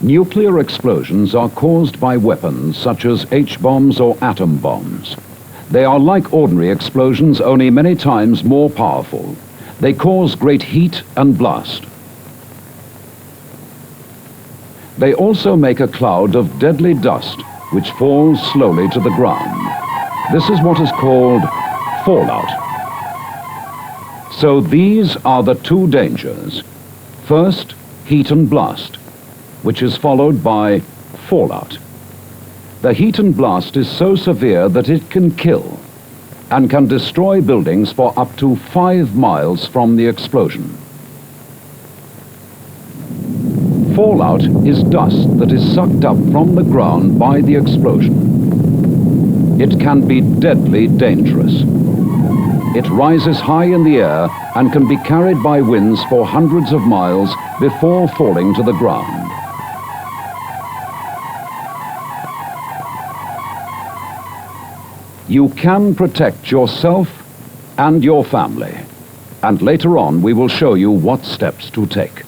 Nuclear explosions are caused by weapons such as H-bombs or atom bombs. They are like ordinary explosions, only many times more powerful. They cause great heat and blast. They also make a cloud of deadly dust which falls slowly to the ground. This is what is called fallout. So these are the two dangers. First, heat and blast, which is followed by fallout. The heat and blast is so severe that it can kill and can destroy buildings for up to 5 miles from the explosion. Fallout is dust that is sucked up from the ground by the explosion. It can be deadly dangerous. It rises high in the air and can be carried by winds for hundreds of miles before falling to the ground. You can protect yourself and your family, and later on we will show you what steps to take.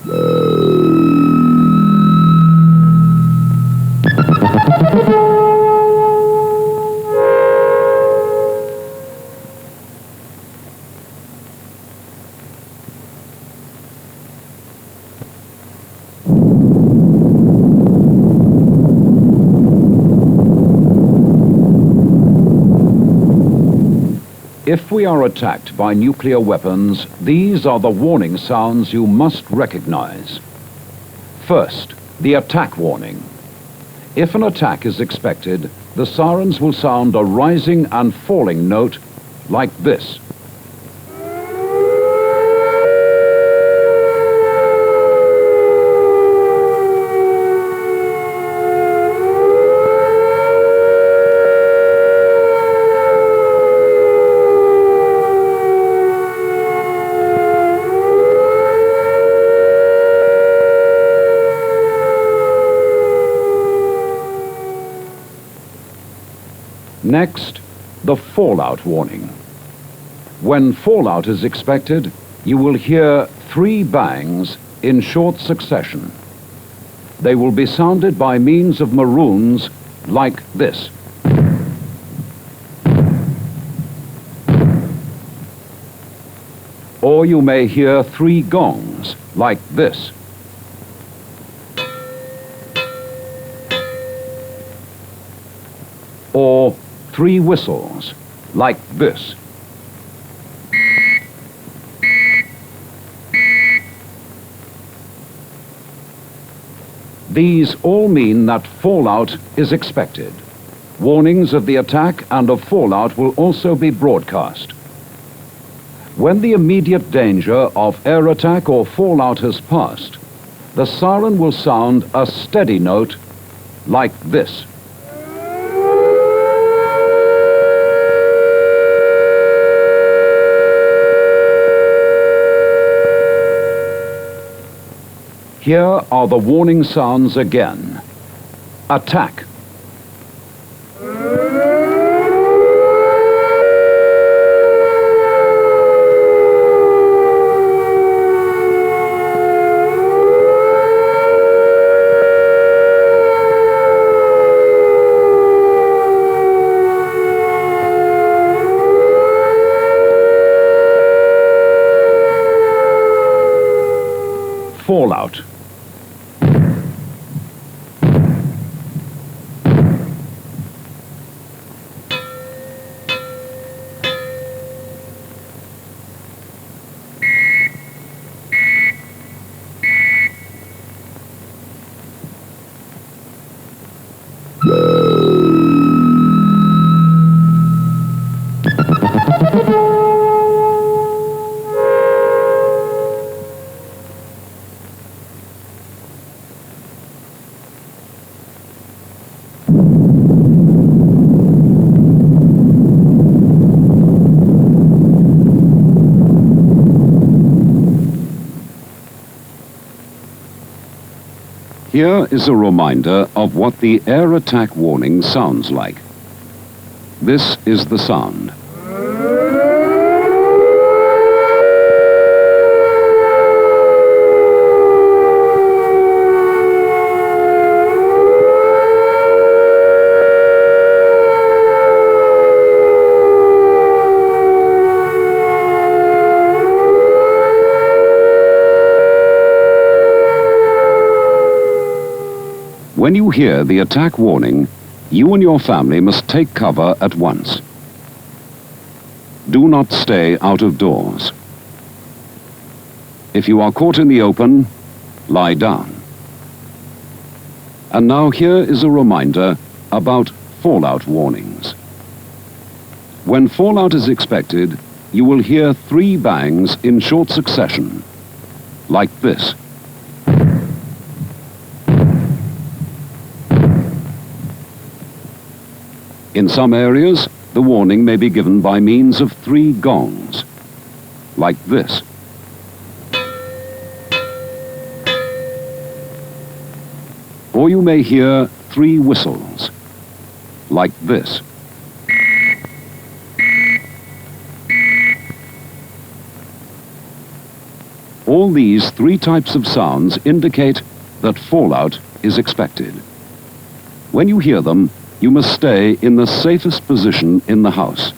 If we are attacked by nuclear weapons, these are the warning sounds you must recognize. First, the attack warning. If an attack is expected, the sirens will sound a rising and falling note like this. Next, the fallout warning. When fallout is expected, you will hear 3 bangs in short succession. They will be sounded by means of maroons like this. Or you may hear 3 gongs like this. Or 3 whistles, like this. These all mean that fallout is expected. Warnings of the attack and of fallout will also be broadcast. When the immediate danger of air attack or fallout has passed, the siren will sound a steady note like this. Here are the warning sounds again. Attack. Fallout. Here is a reminder of what the air attack warning sounds like. This is the sound. When you hear the attack warning, you and your family must take cover at once. Do not stay out of doors. If you are caught in the open, lie down. And now here is a reminder about fallout warnings. When fallout is expected, you will hear 3 bangs in short succession, like this. In some areas, the warning may be given by means of 3 gongs, like this. Or you may hear 3 whistles, like this. All these 3 types of sounds indicate that fallout is expected. When you hear them, you must stay in the safest position in the house.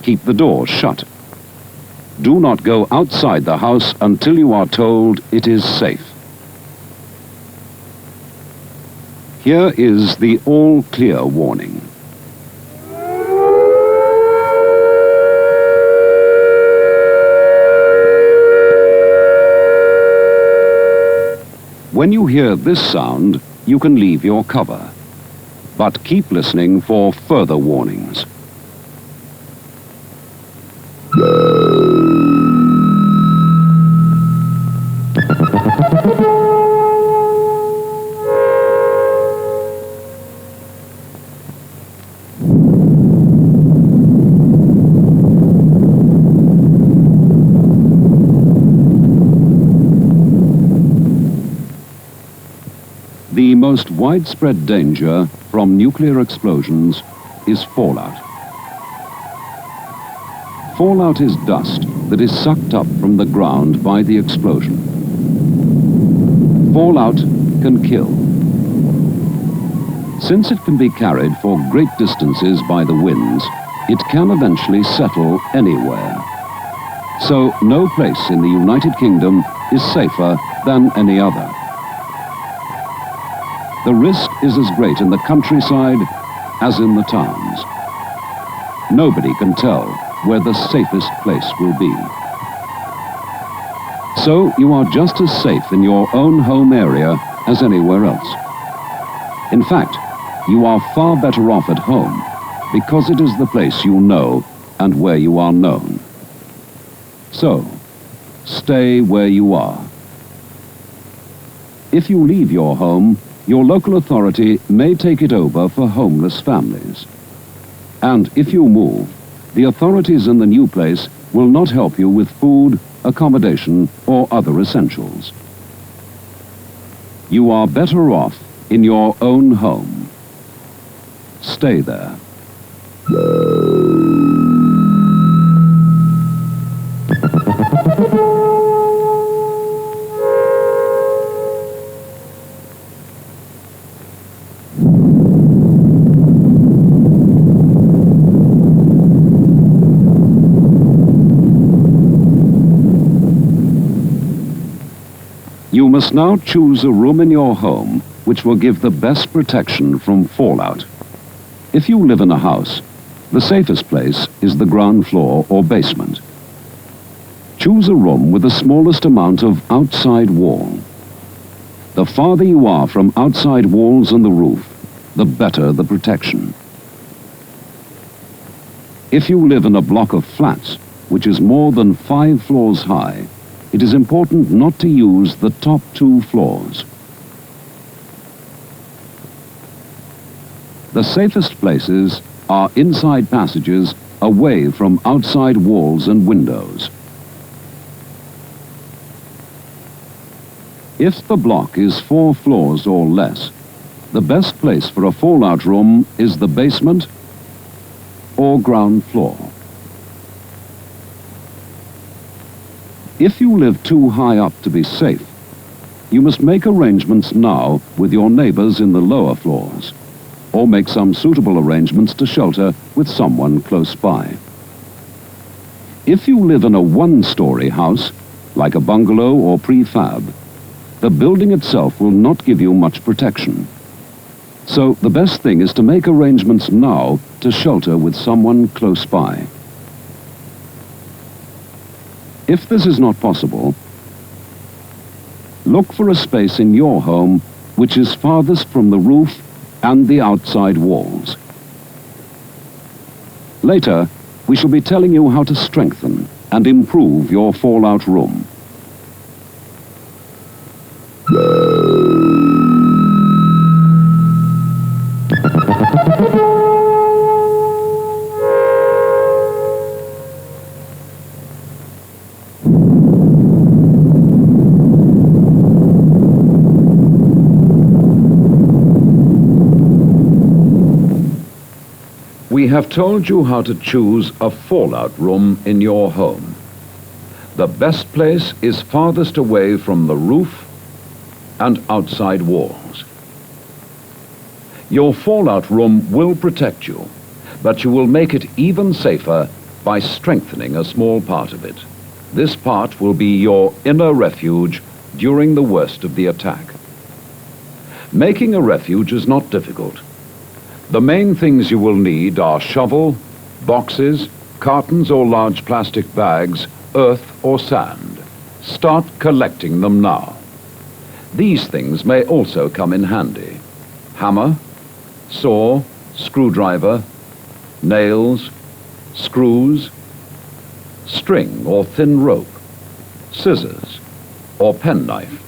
Keep the door shut. Do not go outside the house until you are told it is safe. Here is the all clear warning. When you hear this sound, you can leave your cover, but keep listening for further warnings. The most widespread danger from nuclear explosions is fallout. Fallout is dust that is sucked up from the ground by the explosion. Fallout can kill. Since it can be carried for great distances by the winds, it can eventually settle anywhere. So no place in the United Kingdom is safer than any other. The risk is as great in the countryside as in the towns. Nobody can tell where the safest place will be. So you are just as safe in your own home area as anywhere else. In fact, you are far better off at home because it is the place you know and where you are known. So, stay where you are. If you leave your home, your local authority may take it over for homeless families. And if you move, the authorities in the new place will not help you with food, accommodation, or other essentials. You are better off in your own home. Stay there. You must now choose a room in your home which will give the best protection from fallout. If you live in a house, the safest place is the ground floor or basement. Choose a room with the smallest amount of outside wall. The farther you are from outside walls and the roof, the better the protection. If you live in a block of flats, which is more than 5 floors high, it is important not to use the top 2 floors. The safest places are inside passages away from outside walls and windows. If the block is 4 floors or less, the best place for a fallout room is the basement or ground floor. If you live too high up to be safe, you must make arrangements now with your neighbors in the lower floors, or make some suitable arrangements to shelter with someone close by. If you live in a 1-story house, like a bungalow or prefab, the building itself will not give you much protection. So the best thing is to make arrangements now to shelter with someone close by. If this is not possible, look for a space in your home which is farthest from the roof and the outside walls. Later, we shall be telling you how to strengthen and improve your fallout room. We have told you how to choose a fallout room in your home. The best place is farthest away from the roof and outside walls. Your fallout room will protect you, but you will make it even safer by strengthening a small part of it. This part will be your inner refuge during the worst of the attack. Making a refuge is not difficult. The main things you will need are shovel, boxes, cartons or large plastic bags, earth or sand. Start collecting them now. These things may also come in handy. Hammer, saw, screwdriver, nails, screws, string or thin rope, scissors or penknife.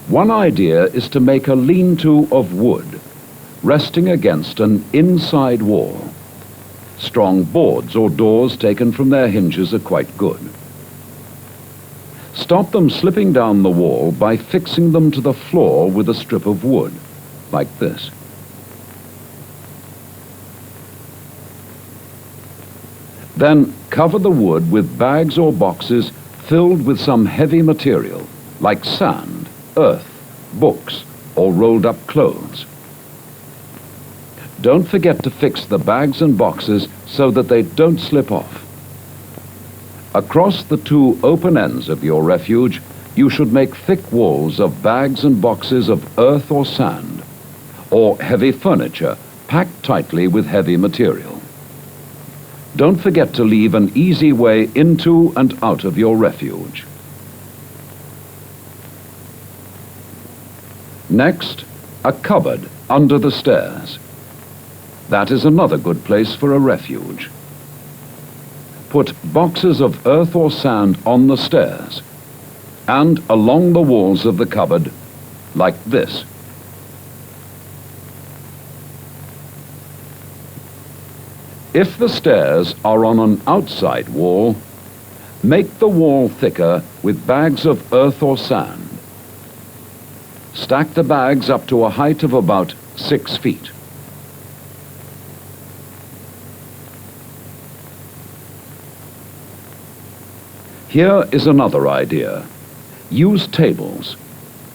One idea is to make a lean-to of wood, resting against an inside wall. Strong boards or doors taken from their hinges are quite good. Stop them slipping down the wall by fixing them to the floor with a strip of wood, like this. Then cover the wood with bags or boxes filled with some heavy material, like sand, earth, books, or rolled up clothes. Don't forget to fix the bags and boxes so that they don't slip off. Across the two open ends of your refuge, you should make thick walls of bags and boxes of earth or sand, or heavy furniture packed tightly with heavy material. Don't forget to leave an easy way into and out of your refuge. Next, a cupboard under the stairs. That is another good place for a refuge. Put boxes of earth or sand on the stairs and along the walls of the cupboard, like this. If the stairs are on an outside wall, make the wall thicker with bags of earth or sand. Stack the bags up to a height of about 6 feet. Here is another idea. Use tables,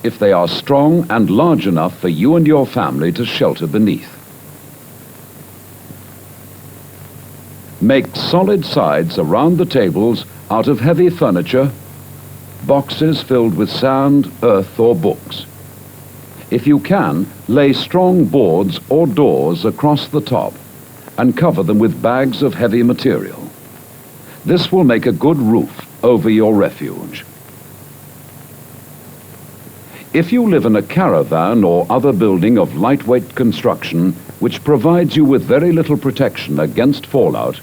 if they are strong and large enough for you and your family to shelter beneath. Make solid sides around the tables out of heavy furniture, boxes filled with sand, earth, or books. If you can, lay strong boards or doors across the top and cover them with bags of heavy material. This will make a good roof over your refuge. If you live in a caravan or other building of lightweight construction which provides you with very little protection against fallout,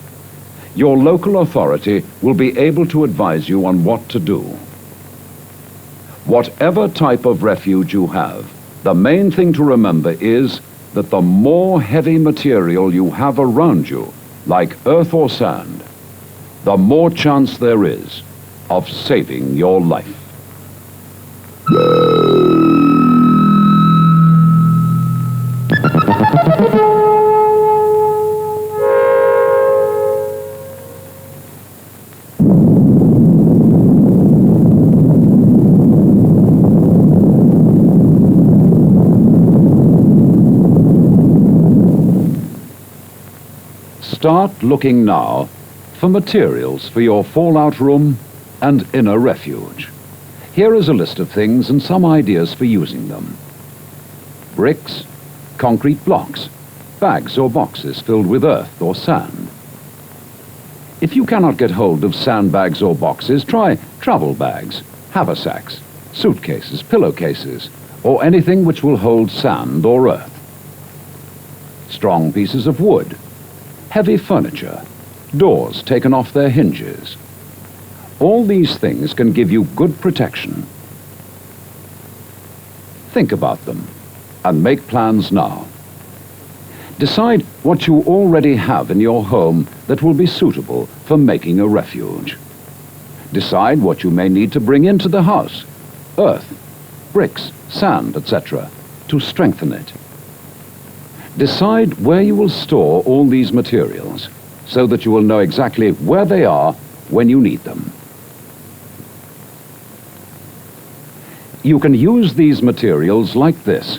your local authority will be able to advise you on what to do. Whatever type of refuge you have, the main thing to remember is that the more heavy material you have around you, like earth or sand, the more chance there is of saving your life. Start looking now for materials for your fallout room and inner refuge. Here is a list of things and some ideas for using them. Bricks, concrete blocks, bags or boxes filled with earth or sand. If you cannot get hold of sandbags or boxes, try travel bags, haversacks, suitcases, pillowcases, or anything which will hold sand or earth. Strong pieces of wood, heavy furniture, doors taken off their hinges. All these things can give you good protection. Think about them and make plans now. Decide what you already have in your home that will be suitable for making a refuge. Decide what you may need to bring into the house: earth, bricks, sand, etc., to strengthen it. Decide where you will store all these materials so that you will know exactly where they are when you need them. You can use these materials like this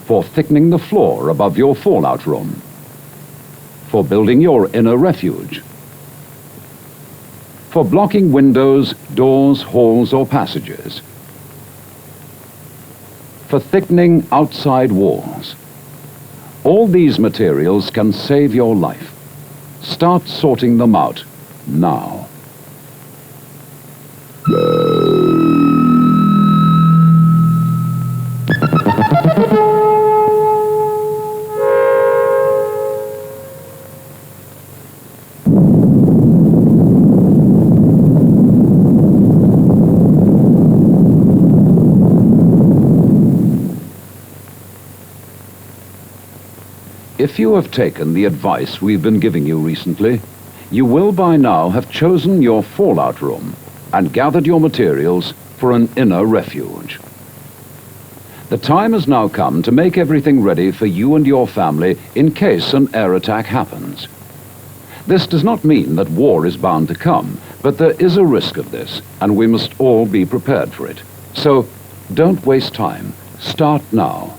for thickening the floor above your fallout room, for building your inner refuge, for blocking windows, doors, halls, or passages, for thickening outside walls. All these materials can save your life. Start sorting them out now. If you have taken the advice we've been giving you recently, you will by now have chosen your fallout room and gathered your materials for an inner refuge. The time has now come to make everything ready for you and your family in case an air attack happens. This does not mean that war is bound to come, but there is a risk of this, and we must all be prepared for it. So don't waste time. Start now.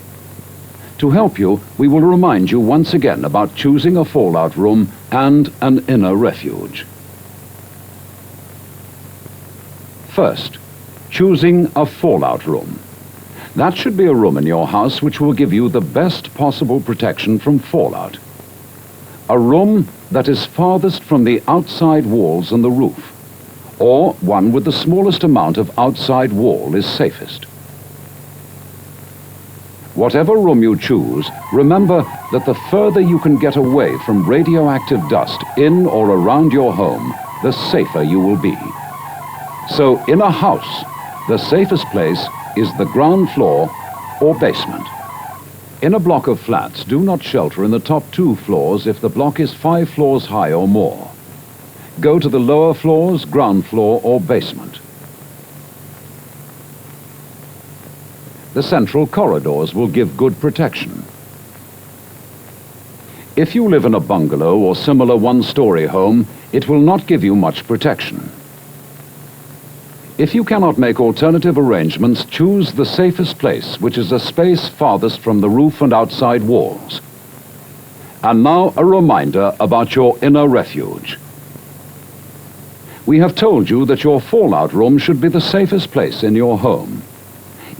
To help you, we will remind you once again about choosing a fallout room and an inner refuge. First, choosing a fallout room. That should be a room in your house which will give you the best possible protection from fallout. A room that is farthest from the outside walls and the roof, or one with the smallest amount of outside wall is safest. Whatever room you choose, remember that the further you can get away from radioactive dust in or around your home, the safer you will be. So in a house, the safest place is the ground floor or basement. In a block of flats, do not shelter in the top 2 floors if the block is 5 floors high or more. Go to the lower floors, ground floor or basement. The central corridors will give good protection. If you live in a bungalow or similar one-story home, it will not give you much protection. If you cannot make alternative arrangements, choose the safest place, which is a space farthest from the roof and outside walls. And now a reminder about your inner refuge. We have told you that your fallout room should be the safest place in your home.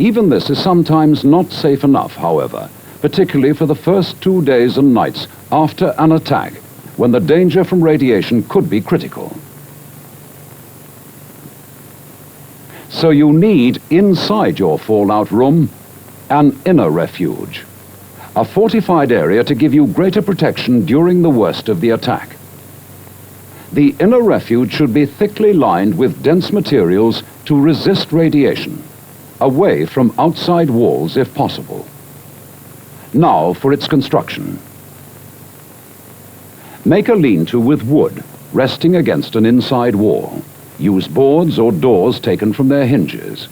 Even this is sometimes not safe enough, however, particularly for the first 2 days and nights after an attack, when the danger from radiation could be critical. So you need, inside your fallout room, an inner refuge, a fortified area to give you greater protection during the worst of the attack. The inner refuge should be thickly lined with dense materials to resist radiation, away from outside walls if possible. Now for its construction. Make a lean-to with wood, resting against an inside wall. Use boards or doors taken from their hinges.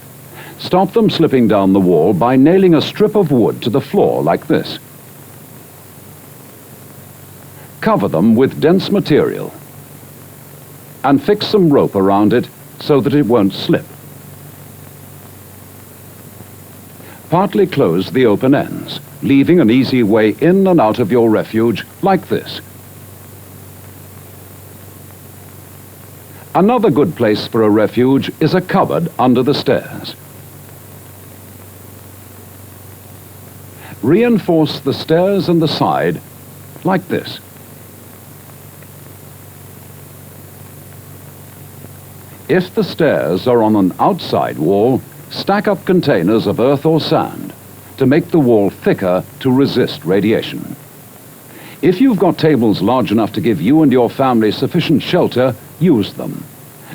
Stop them slipping down the wall by nailing a strip of wood to the floor like this. Cover them with dense material and fix some rope around it so that it won't slip. Partly close the open ends, leaving an easy way in and out of your refuge like this. Another good place for a refuge is a cupboard under the stairs. Reinforce the stairs and the side like this. If the stairs are on an outside wall, stack up containers of earth or sand to make the wall thicker to resist radiation. If you've got tables large enough to give you and your family sufficient shelter, use them.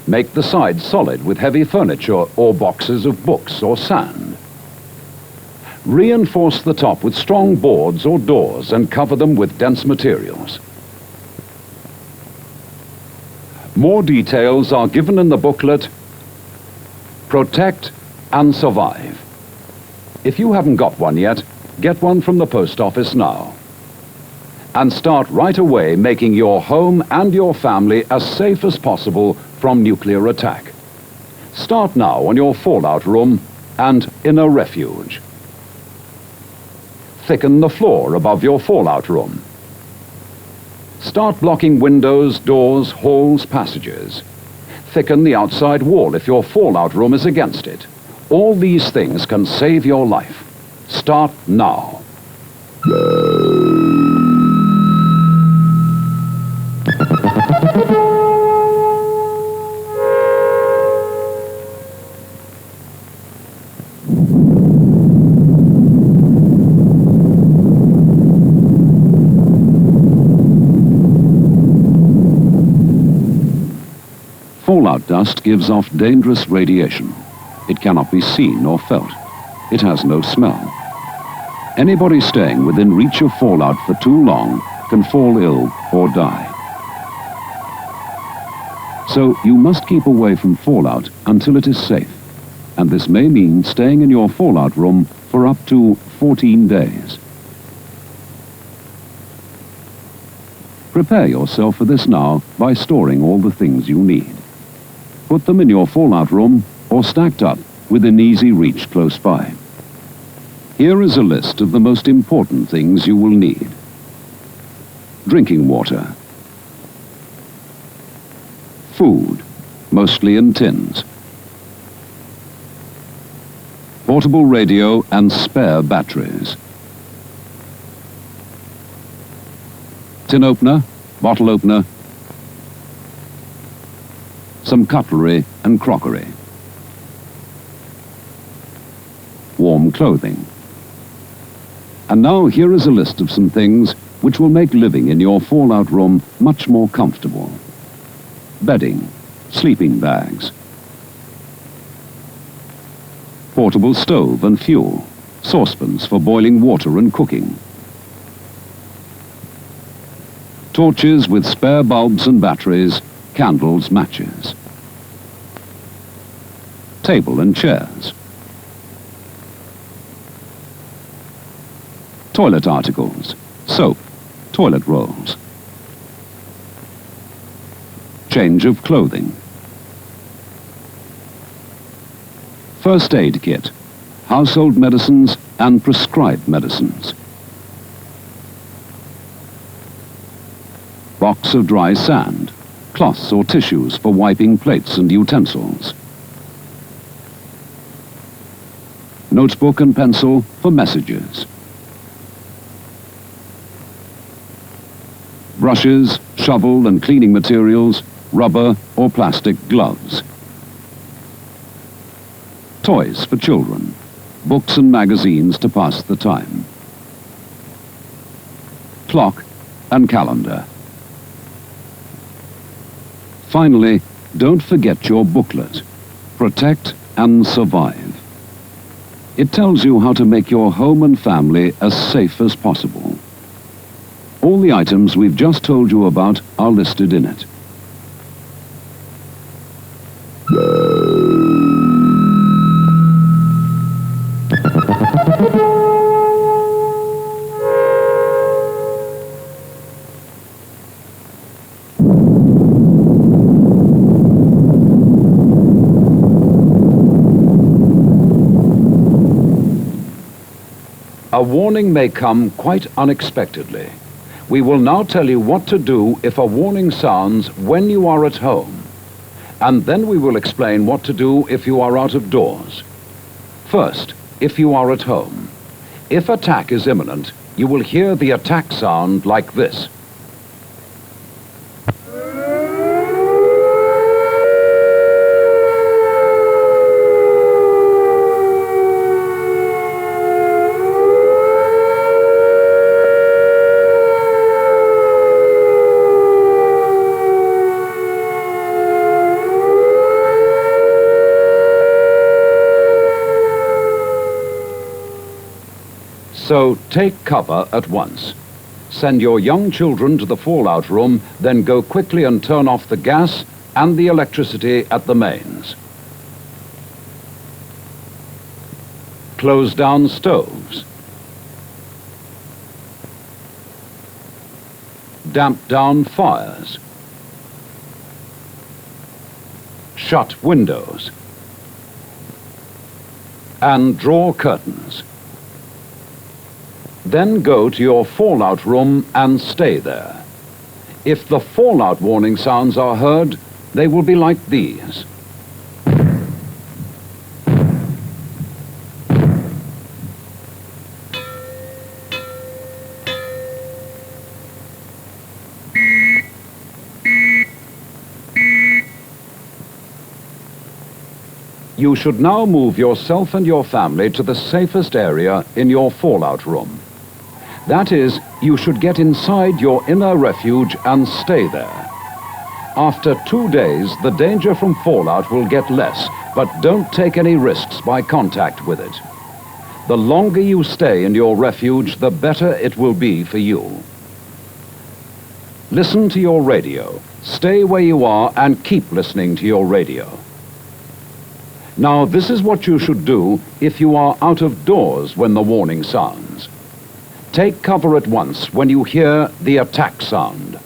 Make the sides solid with heavy furniture or boxes of books or sand. Reinforce the top with strong boards or doors and cover them with dense materials. More details are given in the booklet, Protect and Survive. If you haven't got one yet, get one from the post office now. And start right away making your home and your family as safe as possible from nuclear attack. Start now on your fallout room and in a refuge. Thicken the floor above your fallout room. Start blocking windows, doors, halls, passages. Thicken the outside wall if your fallout room is against it. All these things can save your life. Start now. Fallout dust gives off dangerous radiation. It cannot be seen or felt. It has no smell. Anybody staying within reach of fallout for too long can fall ill or die. So you must keep away from fallout until it is safe. And this may mean staying in your fallout room for up to 14 days. Prepare yourself for this now by storing all the things you need. Put them in your fallout room or stacked up within easy reach close by. Here is a list of the most important things you will need. Drinking water. Food, mostly in tins. Portable radio and spare batteries. Tin opener, bottle opener, some cutlery and crockery. Warm clothing. And now here is a list of some things which will make living in your fallout room much more comfortable. Bedding, sleeping bags. Portable stove and fuel, saucepans for boiling water and cooking. Torches with spare bulbs and batteries, candles, matches. Table and chairs. Toilet articles, soap, toilet rolls. Change of clothing. First aid kit, household medicines and prescribed medicines. Box of dry sand, cloths or tissues for wiping plates and utensils. Notebook and pencil for messages. Brushes, shovel and cleaning materials, rubber or plastic gloves. Toys for children, books and magazines to pass the time. Clock and calendar. Finally, don't forget your booklet, Protect and Survive. It tells you how to make your home and family as safe as possible. All the items we've just told you about are listed in it. A warning may come quite unexpectedly. We will now tell you what to do if a warning sounds when you are at home. and then we will explain what to do if you are out of doors. First, if you are at home. If attack is imminent, you will hear the attack sound like this. So take cover at once. Send your young children to the fallout room, then go quickly and turn off the gas and the electricity at the mains. Close down stoves. Damp down fires. Shut windows. And draw curtains. Then go to your fallout room and stay there. If the fallout warning sounds are heard, they will be like these. You should now move yourself and your family to the safest area in your fallout room. That is, you should get inside your inner refuge and stay there. After 2 days, the danger from fallout will get less, but don't take any risks by contact with it. The longer you stay in your refuge, the better it will be for you. Listen to your radio. Stay where you are and keep listening to your radio. Now, this is what you should do if you are out of doors when the warning sounds. Take cover at once when you hear the attack sound.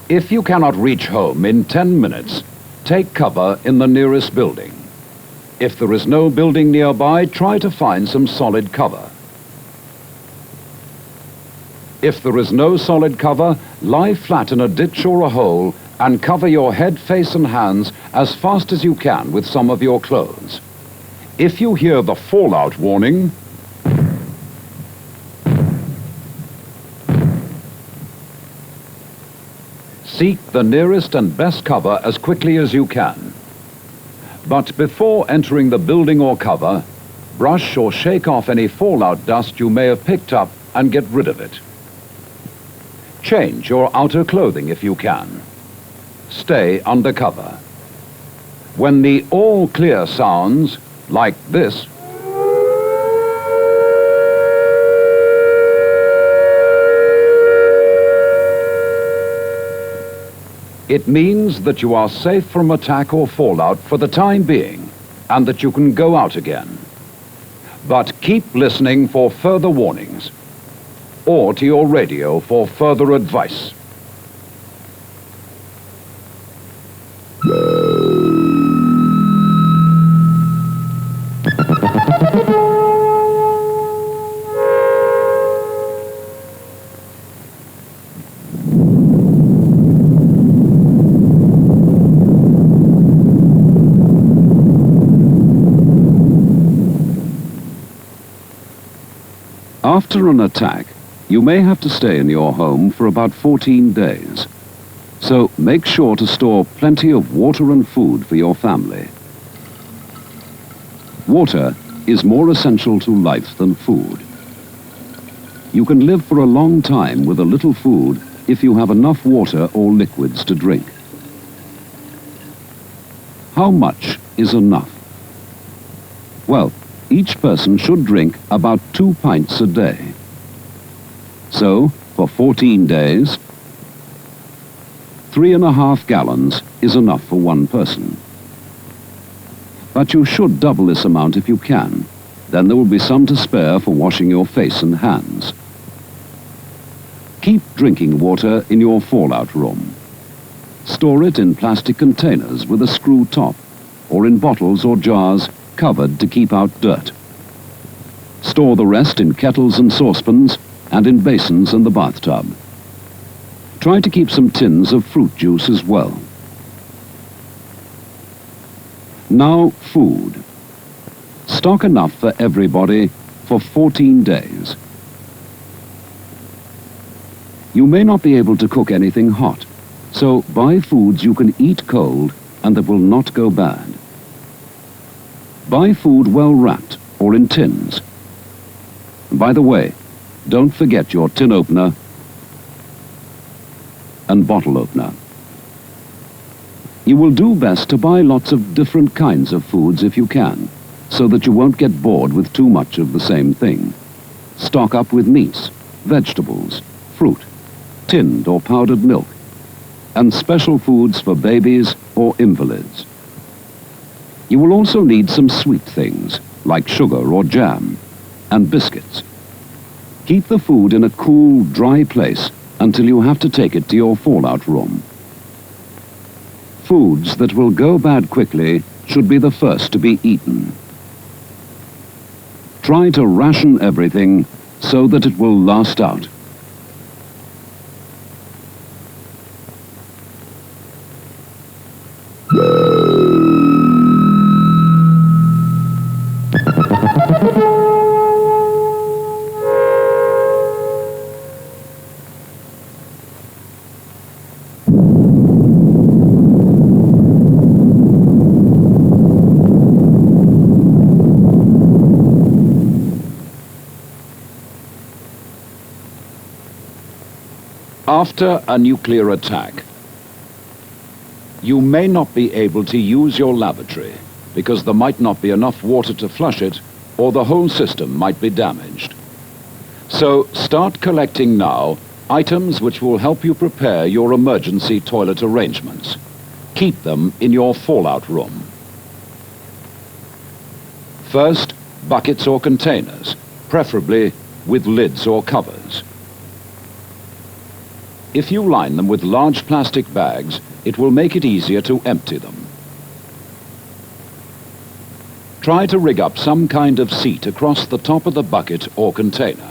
If you cannot reach home in 10 minutes, take cover in the nearest building. If there is no building nearby, try to find some solid cover. If there is no solid cover, lie flat in a ditch or a hole and cover your head, face and hands as fast as you can with some of your clothes. If you hear the fallout warning, seek the nearest and best cover as quickly as you can. But before entering the building or cover, brush or shake off any fallout dust you may have picked up and get rid of it. Change your outer clothing if you can. Stay under cover. When the all clear sounds, like this, it means that you are safe from attack or fallout for the time being, and that you can go out again. But keep listening for further warnings, or to your radio for further advice. After an attack, you may have to stay in your home for about 14 days. So make sure to store plenty of water and food for your family. Water is more essential to life than food. You can live for a long time with a little food if you have enough water or liquids to drink. How much is enough? Well, each person should drink about 2 pints a day. So, for 14 days, 3.5 gallons is enough for one person. But you should double this amount if you can. Then there will be some to spare for washing your face and hands. Keep drinking water in your fallout room. Store it in plastic containers with a screw top, or in bottles or jars covered to keep out dirt. Store the rest in kettles and saucepans and in basins in the bathtub. Try to keep some tins of fruit juice as well. Now, food. Stock enough for everybody for 14 days. You may not be able to cook anything hot, so buy foods you can eat cold and that will not go bad. Buy food well wrapped or in tins. By the way, don't forget your tin opener and bottle opener. You will do best to buy lots of different kinds of foods if you can, so that you won't get bored with too much of the same thing. Stock up with meats, vegetables, fruit, tinned or powdered milk, and special foods for babies or invalids. You will also need some sweet things, like sugar or jam, and biscuits. Keep the food in a cool, dry place until you have to take it to your fallout room. Foods that will go bad quickly should be the first to be eaten. Try to ration everything so that it will last out. After a nuclear attack, you may not be able to use your lavatory because there might not be enough water to flush it, or the whole system might be damaged. So start collecting now items which will help you prepare your emergency toilet arrangements. Keep them in your fallout room. First, buckets or containers, preferably with lids or covers. If you line them with large plastic bags, it will make it easier to empty them. Try to rig up some kind of seat across the top of the bucket or container.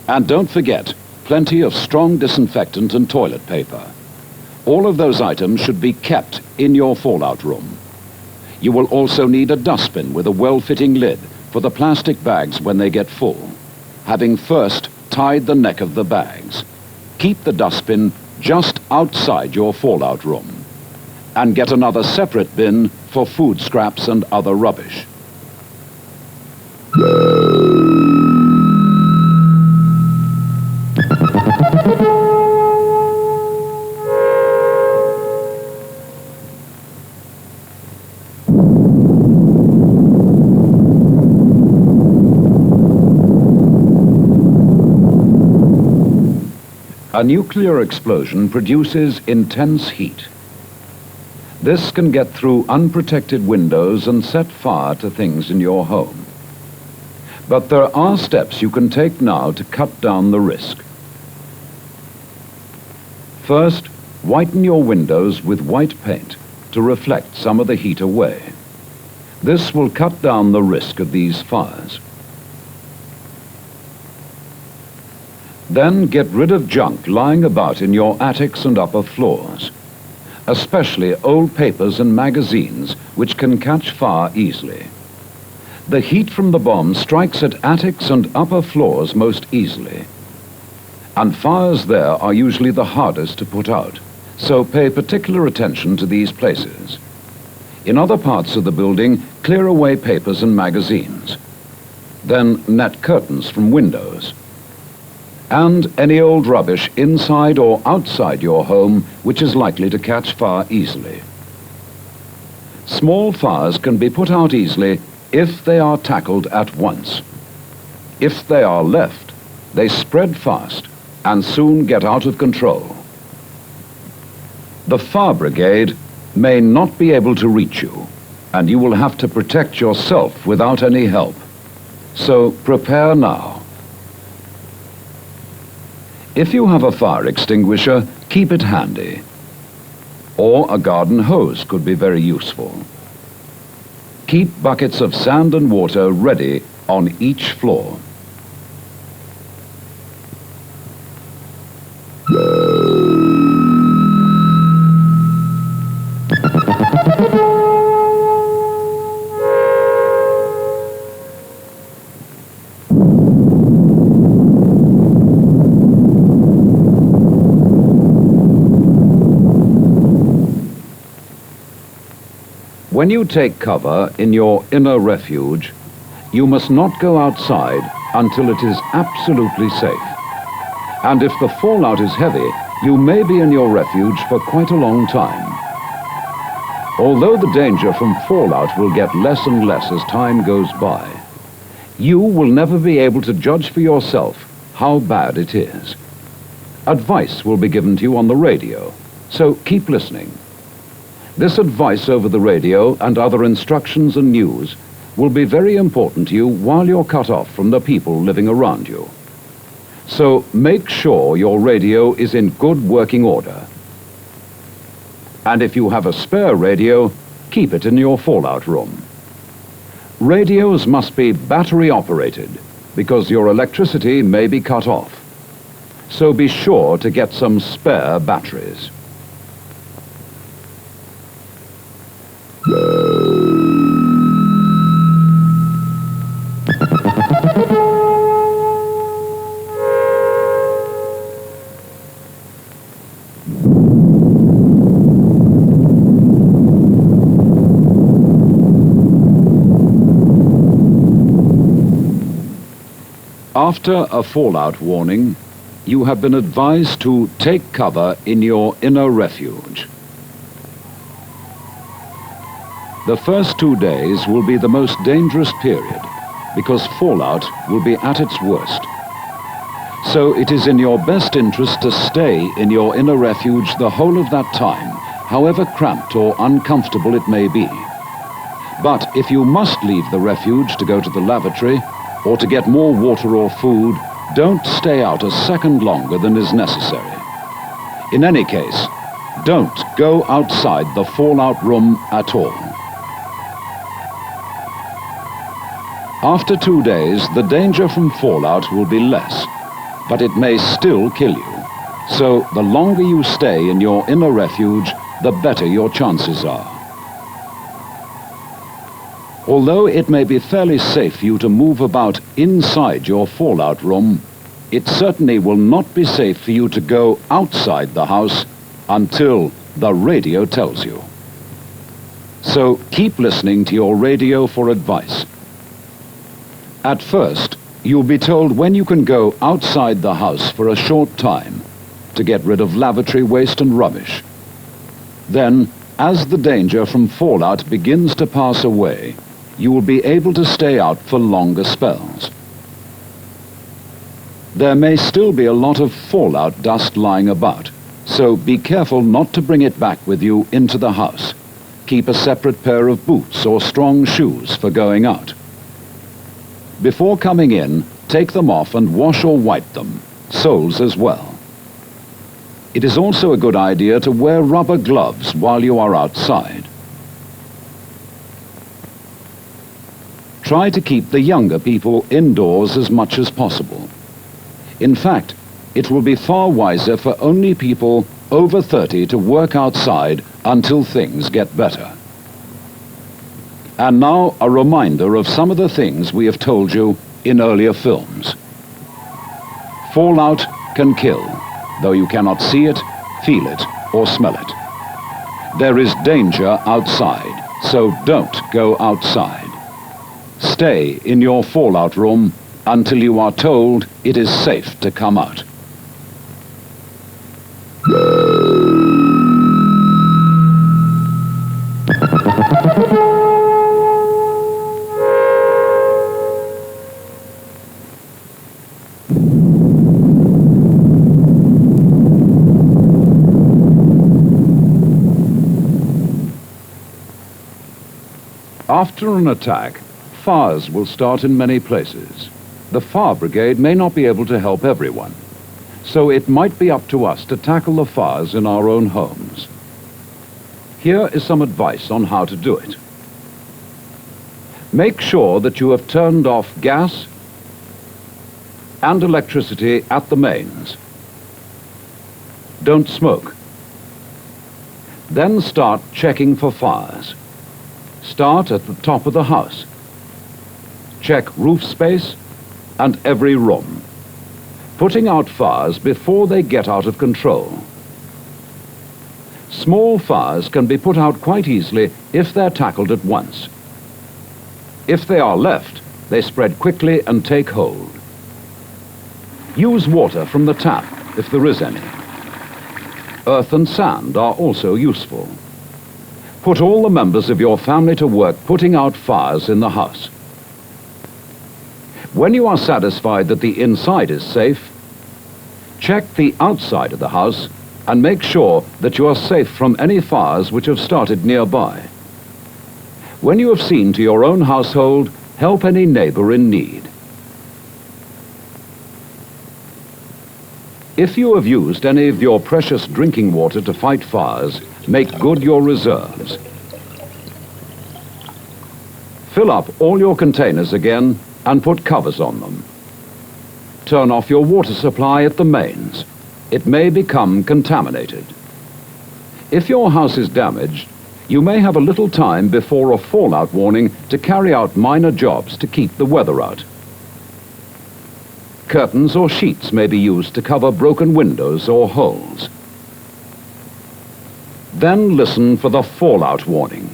And don't forget, plenty of strong disinfectant and toilet paper. All of those items should be kept in your fallout room. You will also need a dustbin with a well-fitting lid for the plastic bags when they get full, having first tied the neck of the bags. Keep the dustbin just outside your fallout room, and get another separate bin for food scraps and other rubbish. A nuclear explosion produces intense heat. This can get through unprotected windows and set fire to things in your home. But there are steps you can take now to cut down the risk. First, whiten your windows with white paint to reflect some of the heat away. This will cut down the risk of these fires. Then get rid of junk lying about in your attics and upper floors, especially old papers and magazines which can catch fire easily. The heat from the bomb strikes at attics and upper floors most easily, and fires there are usually the hardest to put out, so pay particular attention to these places. In other parts of the building, clear away papers and magazines. Then net curtains from windows, and any old rubbish inside or outside your home which is likely to catch fire easily. Small fires can be put out easily if they are tackled at once. If they are left, they spread fast and soon get out of control. The fire brigade may not be able to reach you, and you will have to protect yourself without any help. So prepare now. If you have a fire extinguisher, keep it handy. Or a garden hose could be very useful. Keep buckets of sand and water ready on each floor. When you take cover in your inner refuge, you must not go outside until it is absolutely safe. And if the fallout is heavy, you may be in your refuge for quite a long time. Although the danger from fallout will get less and less as time goes by, you will never be able to judge for yourself how bad it is. Advice will be given to you on the radio, so keep listening. This advice over the radio and other instructions and news will be very important to you while you're cut off from the people living around you. So make sure your radio is in good working order. And if you have a spare radio, keep it in your fallout room. Radios must be battery operated because your electricity may be cut off. So be sure to get some spare batteries. After a fallout warning, you have been advised to take cover in your inner refuge. The first 2 days will be the most dangerous period because fallout will be at its worst. So it is in your best interest to stay in your inner refuge the whole of that time, however cramped or uncomfortable it may be. But if you must leave the refuge to go to the lavatory or to get more water or food, don't stay out a second longer than is necessary. In any case, don't go outside the fallout room at all. After 2 days, the danger from fallout will be less, but it may still kill you. So the longer you stay in your inner refuge, the better your chances are. Although it may be fairly safe for you to move about inside your fallout room, it certainly will not be safe for you to go outside the house until the radio tells you. So keep listening to your radio for advice. At first, you'll be told when you can go outside the house for a short time to get rid of lavatory waste and rubbish. Then, as the danger from fallout begins to pass away, you will be able to stay out for longer spells. There may still be a lot of fallout dust lying about, so be careful not to bring it back with you into the house. Keep a separate pair of boots or strong shoes for going out. Before coming in, take them off and wash or wipe them, soles as well. It is also a good idea to wear rubber gloves while you are outside. Try to keep the younger people indoors as much as possible. In fact, it will be far wiser for only people over 30 to work outside until things get better. And now a reminder of some of the things we have told you in earlier films. Fallout can kill, though you cannot see it, feel it, or smell it. There is danger outside, so don't go outside. Stay in your fallout room until you are told it is safe to come out. After an attack, fires will start in many places. The fire brigade may not be able to help everyone, so it might be up to us to tackle the fires in our own homes. Here is some advice on how to do it. Make sure that you have turned off gas and electricity at the mains. Don't smoke. Then start checking for fires. Start at the top of the house. Check roof space and every room, putting out fires before they get out of control. Small fires can be put out quite easily if they're tackled at once. If they are left, they spread quickly and take hold. Use water from the tap if there is any. Earth and sand are also useful. Put all the members of your family to work putting out fires in the house. When you are satisfied that the inside is safe, check the outside of the house and make sure that you are safe from any fires which have started nearby. When you have seen to your own household, help any neighbor in need. If you have used any of your precious drinking water to fight fires, make good your reserves. Fill up all your containers again and put covers on them. Turn off your water supply at the mains. It may become contaminated. If your house is damaged, you may have a little time before a fallout warning to carry out minor jobs to keep the weather out. Curtains or sheets may be used to cover broken windows or holes. Then listen for the fallout warning.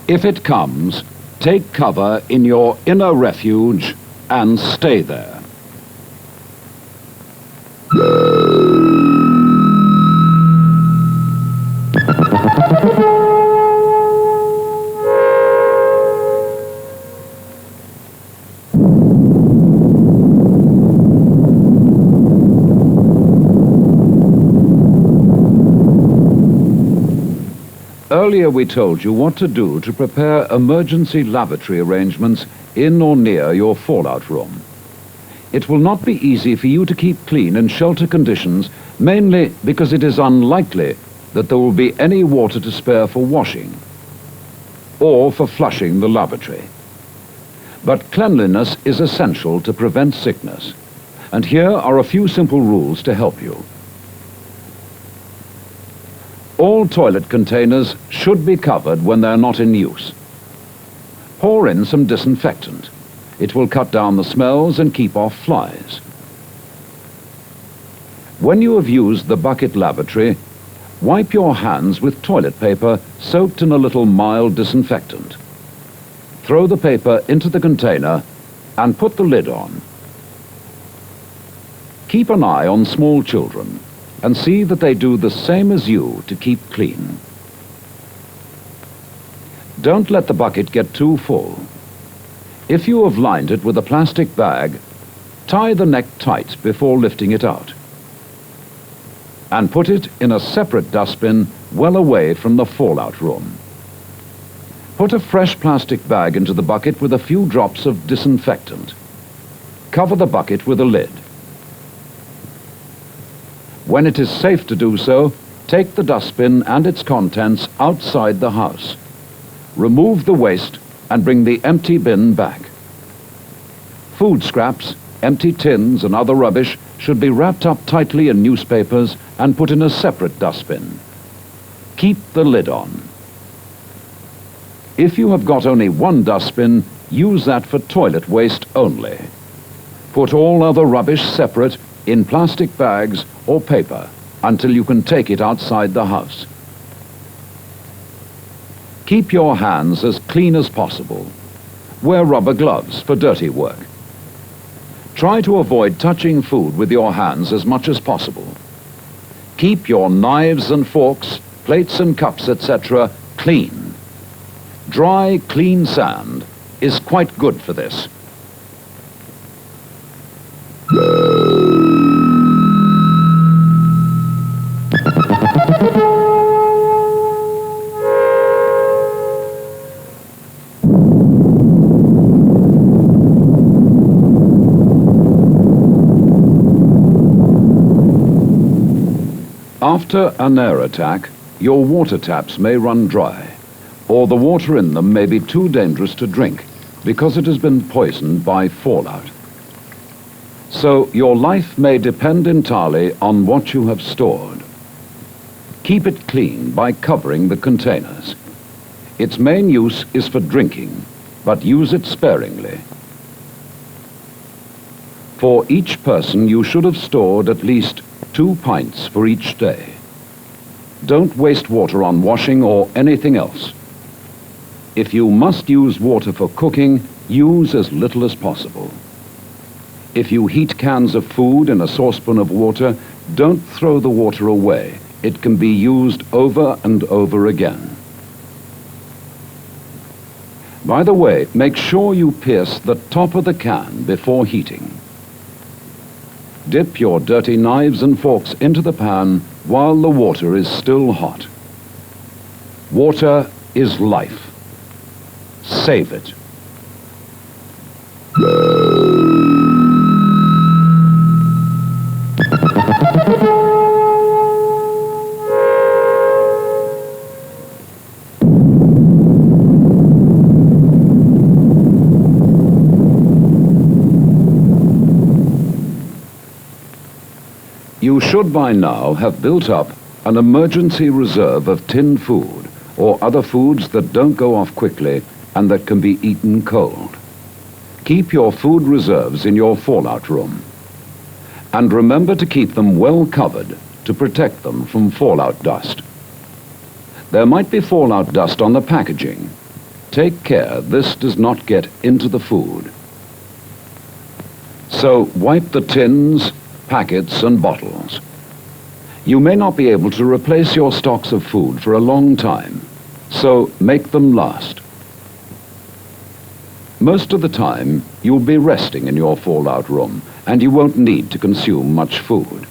If it comes, take cover in your inner refuge and stay there. Earlier we told you what to do to prepare emergency lavatory arrangements in or near your fallout room. It will not be easy for you to keep clean in shelter conditions, mainly because it is unlikely that there will be any water to spare for washing or for flushing the lavatory. But cleanliness is essential to prevent sickness, and here are a few simple rules to help you. All toilet containers should be covered when they're not in use. Pour in some disinfectant. It will cut down the smells and keep off flies. When you have used the bucket lavatory, wipe your hands with toilet paper soaked in a little mild disinfectant. Throw the paper into the container and put the lid on. Keep an eye on small children and see that they do the same as you to keep clean. Don't let the bucket get too full. If you have lined it with a plastic bag, tie the neck tight before lifting it out. And put it in a separate dustbin well away from the fallout room. Put a fresh plastic bag into the bucket with a few drops of disinfectant. Cover the bucket with a lid. When it is safe to do so, take the dustbin and its contents outside the house. Remove the waste and bring the empty bin back. Food scraps, empty tins and other rubbish should be wrapped up tightly in newspapers and put in a separate dustbin. Keep the lid on. If you have got only one dustbin, use that for toilet waste only. Put all other rubbish separate in plastic bags or paper until you can take it outside the house. Keep your hands as clean as possible. Wear rubber gloves for dirty work. Try to avoid touching food with your hands as much as possible. Keep your knives and forks, plates and cups, etc. clean. Dry, clean sand is quite good for this. After an air attack, your water taps may run dry, or the water in them may be too dangerous to drink because it has been poisoned by fallout. So your life may depend entirely on what you have stored. Keep it clean by covering the containers. Its main use is for drinking, but use it sparingly. For each person, you should have stored at least 2 pints for each day. Don't waste water on washing or anything else. If you must use water for cooking, use as little as possible. If you heat cans of food in a saucepan of water, don't throw the water away. It can be used over and over again. By the way, make sure you pierce the top of the can before heating. Dip your dirty knives and forks into the pan while the water is still hot. Water is life. Save it. You should by now have built up an emergency reserve of tinned food or other foods that don't go off quickly and that can be eaten cold. Keep your food reserves in your fallout room. And remember to keep them well covered to protect them from fallout dust. There might be fallout dust on the packaging. Take care this does not get into the food. So wipe the tins, packets and bottles. You may not be able to replace your stocks of food for a long time, so make them last. Most of the time, you'll be resting in your fallout room, and you won't need to consume much food.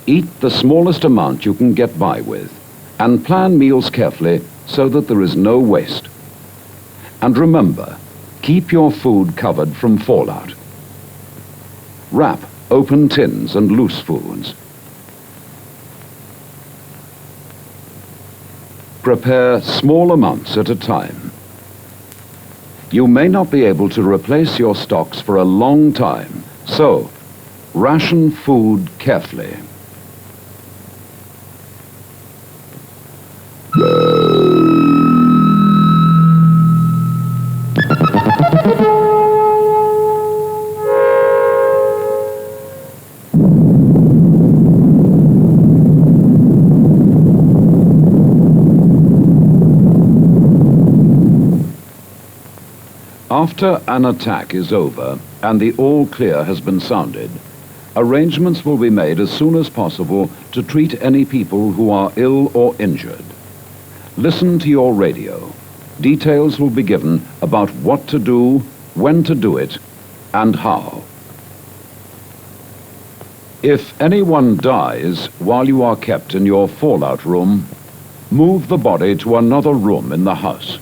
Eat the smallest amount you can get by with, and plan meals carefully so that there is no waste. And remember, keep your food covered from fallout. Wrap open tins and loose foods. Prepare small amounts at a time. You may not be able to replace your stocks for a long time, so ration food carefully. After an attack is over and the all clear has been sounded, arrangements will be made as soon as possible to treat any people who are ill or injured. Listen to your radio. Details will be given about what to do, when to do it, and how. If anyone dies while you are kept in your fallout room, move the body to another room in the house.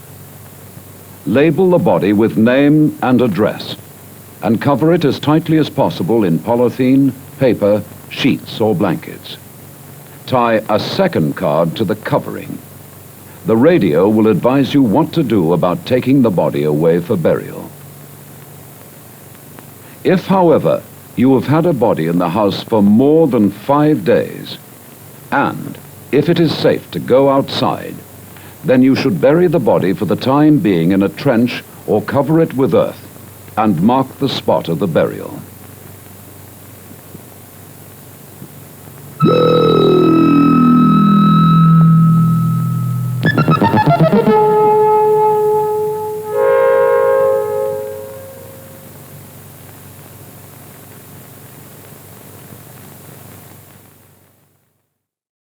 Label the body with name and address, and cover it as tightly as possible in polythene, paper, sheets or blankets. Tie a second card to the covering. The radio will advise you what to do about taking the body away for burial. If, however, you have had a body in the house for more than 5 days, and if it is safe to go outside, then you should bury the body for the time being in a trench or cover it with earth and mark the spot of the burial.